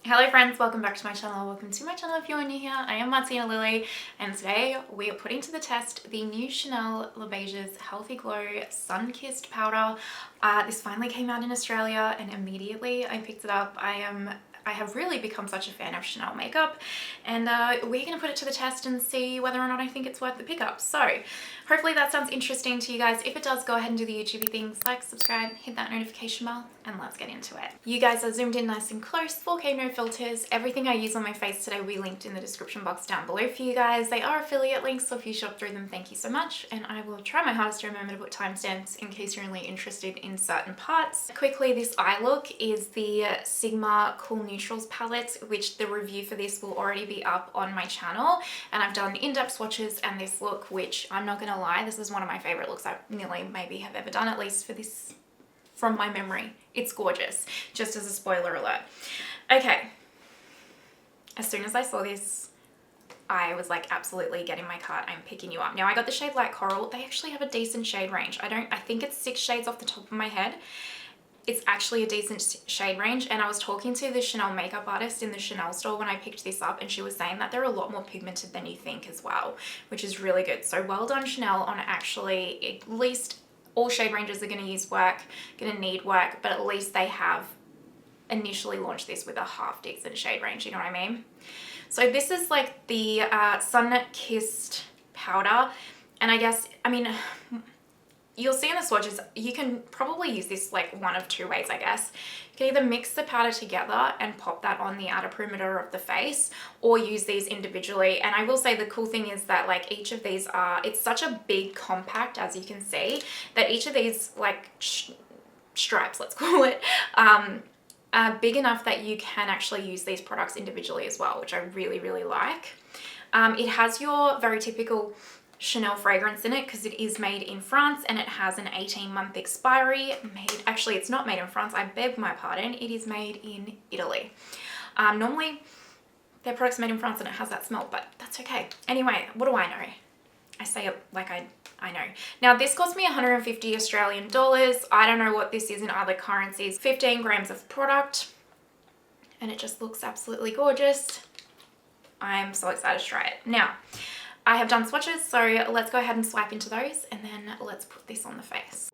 Hello friends, welcome back to my channel. Welcome to my channel if you're new here. I am Martina Lily and today we are putting to the test the new Chanel Le Beiges Healthy Glow Sunkissed powder. This finally came out in Australia and immediately I picked it up. I have really become such a fan of Chanel makeup and we're going to put it to the test and see whether or not I think it's worth the pickup. So hopefully that sounds interesting to you guys. If it does, go ahead and do the YouTubey things like subscribe, hit that notification bell, and let's get into it. You guys are zoomed in nice and close, 4K no filters. Everything I use on my face today will be linked in the description box down below for you guys. They are affiliate links, so if you shop through them, thank you so much. And I will try my hardest to remember to put timestamps in case you're only interested in certain parts. Quickly, this eye look is the Sigma Cool Neutrals palette, which the review for this will already be up on my channel. And I've done in-depth swatches and this look, which I'm not gonna lie, this is one of my favorite looks I nearly maybe have ever done, at least for this from my memory. It's gorgeous, just as a spoiler alert. Okay, as soon as I saw this, I was like, absolutely, get in my cart, I'm picking you up. Now I got the shade Light Coral. They actually have a decent shade range. I think it's 6 shades off the top of my head. It's actually a decent shade range, and I was talking to the Chanel makeup artist in the Chanel store when I picked this up, and she was saying that they're a lot more pigmented than you think as well, which is really good. So well done Chanel on actually, at least all shade ranges are going to use work, going to need work, but at least they have initially launched this with a half decent shade range, you know what I mean? So this is like the Sunkissed powder, and I mean, you'll see in the swatches, you can probably use this like one of 2 ways, I guess. You can either mix the powder together and pop that on the outer perimeter of the face, or use these individually. And I will say the cool thing is that like each of these are, it's such a big compact, as you can see, that each of these like stripes, let's call it, are big enough that you can actually use these products individually as well, which I really, really like. It has your very typical Chanel fragrance in it because it is made in France and it has an 18-month expiry. Actually, it's not made in France, I beg my pardon, it is made in Italy. Normally their products are made in France and it has that smell, but that's okay. Anyway, what do I know? I say it like I know. Now this cost me 150 Australian dollars. I don't know what this is in other currencies. 15 grams of product and it just looks absolutely gorgeous. I'm so excited to try it. Now, I have done swatches, so let's go ahead and swipe into those and then let's put this on the face.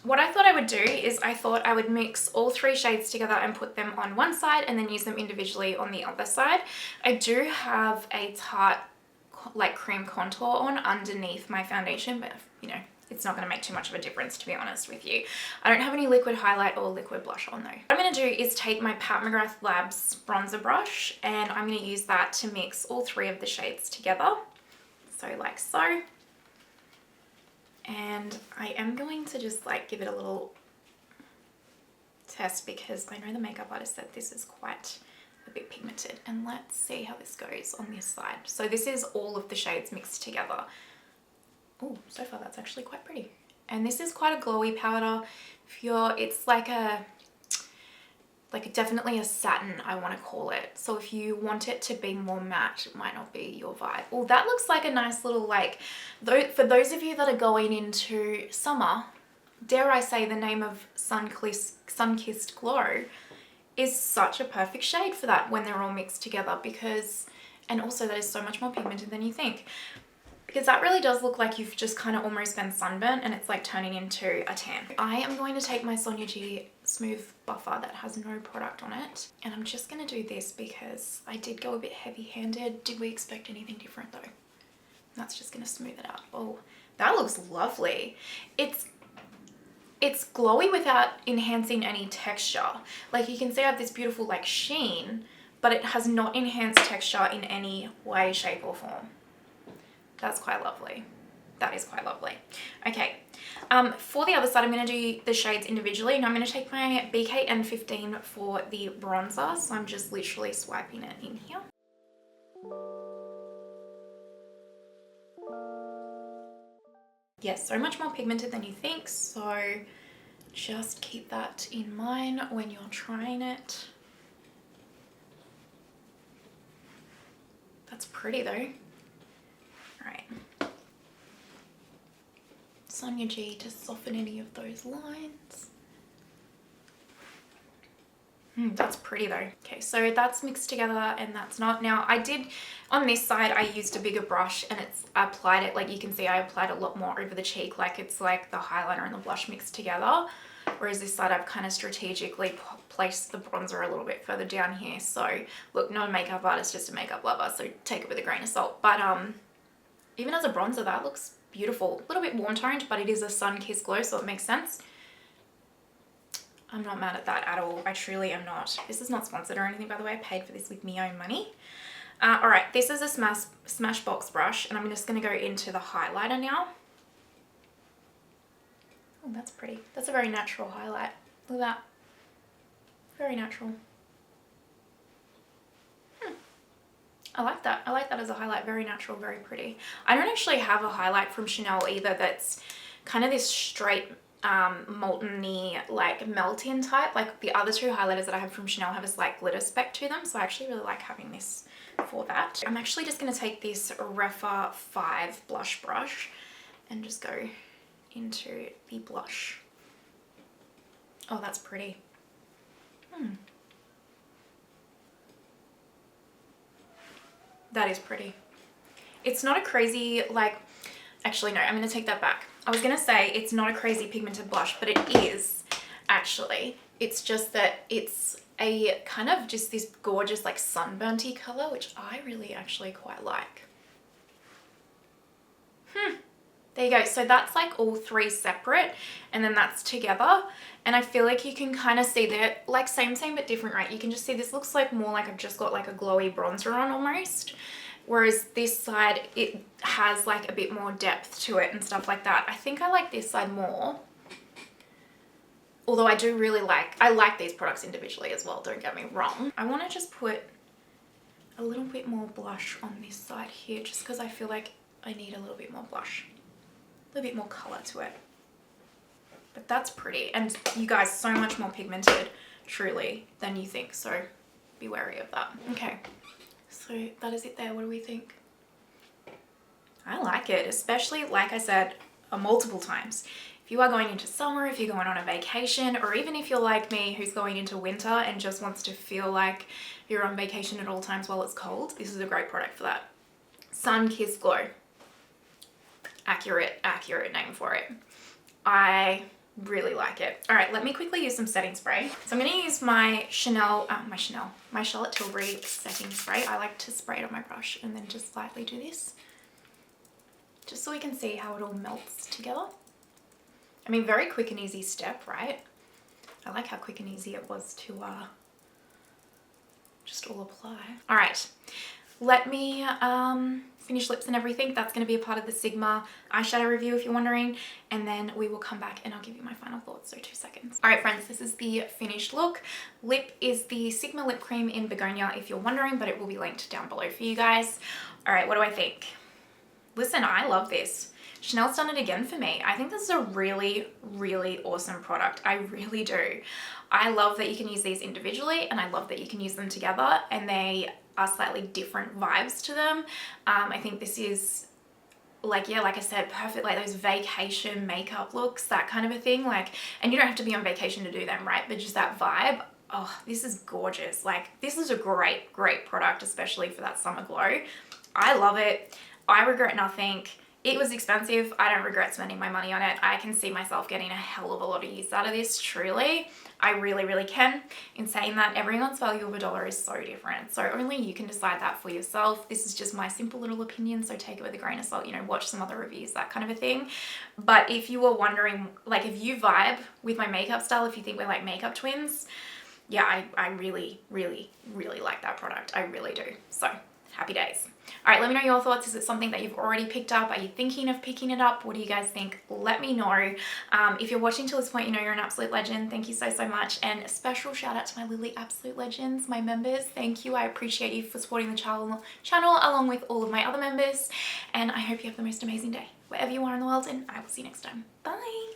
What I thought I would do is I thought I would mix all 3 shades together and put them on one side and then use them individually on the other side. I do have a Tarte like cream contour on underneath my foundation, but you know, it's not going to make too much of a difference, to be honest with you. I don't have any liquid highlight or liquid blush on though. What I'm going to do is take my Mcgrath Labs bronzer brush and I'm going to use that to mix all 3 of the shades together. So like so. And I am going to just like give it a little test because I know the makeup artist said this is quite a bit pigmented. And let's see how this goes on this side. So this is all of the shades mixed together. Oh, so far that's actually quite pretty. And this is quite a glowy powder. It's like definitely a satin, I want to call it. So if you want it to be more matte, it might not be your vibe. Oh, that looks like a nice little like, for those of you that are going into summer, dare I say the name of Sunkissed Glow is such a perfect shade for that when they're all mixed together because, and also that is so much more pigmented than you think. Because that really does look like you've just kind of almost been sunburnt and it's like turning into a tan. I am going to take my Sonia G Smooth Buffer that has no product on it. And I'm just going to do this because I did go a bit heavy-handed. Did we expect anything different though? That's just going to smooth it out. Oh, that looks lovely. it's glowy without enhancing any texture. Like you can see I have this beautiful like sheen, but it has not enhanced texture in any way, shape or form. That's quite lovely. That is quite lovely. Okay, for the other side, I'm going to do the shades individually. And I'm going to take my BK-N15 for the bronzer. So I'm just literally swiping it in here. Yes, so much more pigmented than you think. So just keep that in mind when you're trying it. That's pretty though. All right. On your G to soften any of those lines. That's pretty though. Okay, so that's mixed together and that's not. Now I did, on this side, I used a bigger brush and I applied it, like you can see I applied a lot more over the cheek, like it's like the highlighter and the blush mixed together. Whereas this side I've kind of strategically placed the bronzer a little bit further down here. So look, no makeup artist, just a makeup lover, so take it with a grain of salt. But even as a bronzer, that looks beautiful. A little bit warm toned, but it is a sun-kissed glow, so it makes sense. I'm not mad at that at all. I truly am not. This is not sponsored or anything, by the way. I paid for this with my own money. All right, this is a Smashbox brush, and I'm just going to go into the highlighter now. Oh, that's pretty. That's a very natural highlight. Look at that. Very natural. I like that. I like that as a highlight. Very natural, very pretty. I don't actually have a highlight from Chanel either that's kind of this straight molten-y, like melt-in type. Like the other two highlighters that I have from Chanel have a slight glitter speck to them, so I actually really like having this for that. I'm actually just going to take this Rephr 5 blush brush and just go into the blush. Oh, that's pretty. That is pretty. It's not a crazy, like, actually no, I'm going to take that back. I was going to say it's not a crazy pigmented blush, but it is actually. It's just that it's a kind of just this gorgeous like sunburnty color, which I really actually quite like. There you go. So that's like all three separate and then that's together. And I feel like you can kind of see that, like same but different, right? You can just see this looks like more like I've just got like a glowy bronzer on almost. Whereas this side, it has like a bit more depth to it and stuff like that. I think I like this side more. Although I do really I like these products individually as well, don't get me wrong. I want to just put a little bit more blush on this side here just because I feel like I need a little bit more blush. A little bit more color to it. But that's pretty. And you guys, so much more pigmented, truly, than you think. So be wary of that. Okay. So that is it there. What do we think? I like it, especially, like I said, multiple times. If you are going into summer, if you're going on a vacation, or even if you're like me who's going into winter and just wants to feel like you're on vacation at all times while it's cold, this is a great product for that. Sun-Kissed Glow. Accurate name for it. I really like it. All right, let me quickly use some setting spray. So I'm going to use my Charlotte Tilbury setting spray. I like to spray it on my brush and then just slightly do this, just so we can see how it all melts together. I mean, very quick and easy step, right? I like how quick and easy it was to just all apply. All right, let me finish lips and everything. That's going to be a part of the Sigma eyeshadow review if you're wondering, and then we will come back and I'll give you my final thoughts. So 2 seconds. All right, friends, this is the finished look. Lip is the Sigma lip cream in Begonia if you're wondering, but it will be linked down below for you guys. All right, what do I think? Listen, I love this. Chanel's done it again for me. I think this is a really, really awesome product. I really do. I love that you can use these individually, and I love that you can use them together, and they are slightly different vibes to them. I think this is like, yeah, like I said, perfect, like those vacation makeup looks, that kind of a thing. Like, and you don't have to be on vacation to do them, right? But just that vibe. Oh, this is gorgeous. Like, this is a great, great product, especially for that summer glow. I love it. I regret nothing. It was expensive. I don't regret spending my money on it. I can see myself getting a hell of a lot of use out of this, truly. I really, really can. In saying that, everyone's value of $1 is so different. So only you can decide that for yourself. This is just my simple little opinion, so take it with a grain of salt, you know, watch some other reviews, that kind of a thing. But if you were wondering, like if you vibe with my makeup style, if you think we're like makeup twins, yeah, I really, really, really like that product. I really do. So happy days. All right, let me know your thoughts. Is it something that you've already picked up? Are you thinking of picking it up? What do you guys think? Let me know. If you're watching till this point, you know you're an absolute legend. Thank you so, so much. And a special shout out to my Lily Absolute Legends, my members. Thank you. I appreciate you for supporting the channel along with all of my other members. And I hope you have the most amazing day wherever you are in the world. And I will see you next time. Bye.